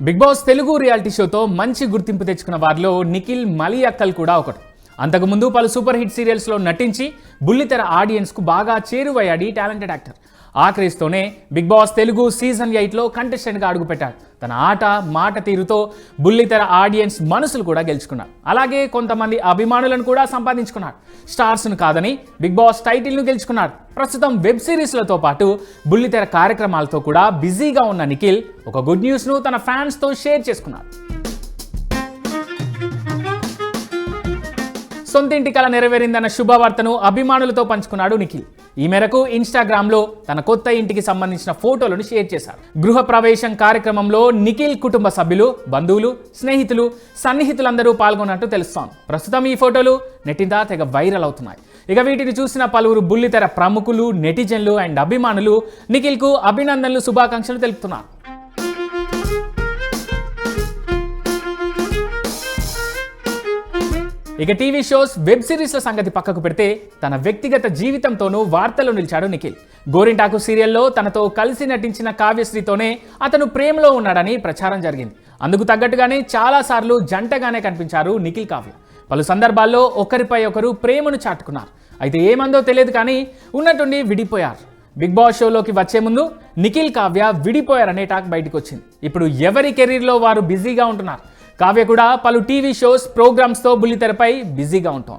Big boss Telugu reality షోతో మంచి గుర్తింపు తెచ్చుకున్న వారిలో నిఖిల్ మలియక్కల్ కూడా ఒకటి. అంతకుముందు పలు సూపర్ హిట్ సీరియల్స్లో నటించి బుల్లితెర ఆడియన్స్కు బాగా చేరువయ్యాడు ఈ టాలెంటెడ్ యాక్టర్. ఆ క్రేజ్తోనే బిగ్ బాస్ తెలుగు సీజన్ 8లో కంటెస్టెంట్గా అడుగుపెట్టాడు. తన ఆట మాట తీరుతో బుల్లితెర ఆడియన్స్ మనసులు కూడా గెలుచుకున్నాడు. అలాగే కొంతమంది అభిమానులను కూడా సంపాదించుకున్నాడు. స్టార్స్ను కాదని బిగ్ బాస్ టైటిల్ను గెలుచుకున్నాడు. ప్రస్తుతం వెబ్ సిరీస్లతో పాటు బుల్లితెర కార్యక్రమాలతో కూడా బిజీగా ఉన్న నిఖిల్ ఒక గుడ్ న్యూస్ను తన ఫ్యాన్స్తో షేర్ చేసుకున్నాడు. సొంతింటి కల నెరవేరిందన్న శుభవార్తను అభిమానులతో పంచుకున్నాడు నిఖిల్. ఈ మేరకు ఇన్స్టాగ్రామ్లో తన కొత్త ఇంటికి సంబంధించిన ఫోటోలను షేర్ చేశారు. గృహ ప్రవేశం కార్యక్రమంలో నిఖిల్ కుటుంబ సభ్యులు, బంధువులు, స్నేహితులు, సన్నిహితులందరూ పాల్గొన్నట్టు తెలుస్తోంది. ప్రస్తుతం ఈ ఫోటోలు నెట్టింట తెగ వైరల్ అవుతున్నాయి. ఇక వీటిని చూసిన పలువురు బుల్లితెర ప్రముఖులు, నెటిజన్లు అండ్ అభిమానులు నిఖిల్కు అభినందనలు, శుభాకాంక్షలు తెలుపుతున్నారు. ఇక టీవీ షోస్, వెబ్ సిరీస్ల సంగతి పక్కకు పెడితే తన వ్యక్తిగత జీవితంతోనూ వార్తల్లో నిలిచాడు నిఖిల్. గోరింటాకు సీరియల్లో తనతో కలిసి నటించిన కావ్యశ్రీతోనే అతను ప్రేమలో ఉన్నాడని ప్రచారం జరిగింది. అందుకు తగ్గట్టుగానే చాలాసార్లు జంటగానే కనిపించారు నిఖిల్, కావ్య. పలు సందర్భాల్లో ఒకరిపై ఒకరు ప్రేమను చాటుకున్నారు. అయితే ఏమందో తెలియదు కానీ ఉన్నట్టుండి విడిపోయారు. బిగ్ బాస్ షోలోకి వచ్చే ముందు నిఖిల్, కావ్య విడిపోయారనే టాక్ బయటకు వచ్చింది. ఇప్పుడు ఎవరి కెరీర్లో వారు బిజీగా ఉంటున్నారు. కావ్య కూడా పలు టీవీ షోస్, ప్రోగ్రామ్స్తో బుల్లితెరపై బిజీగా ఉంటాం.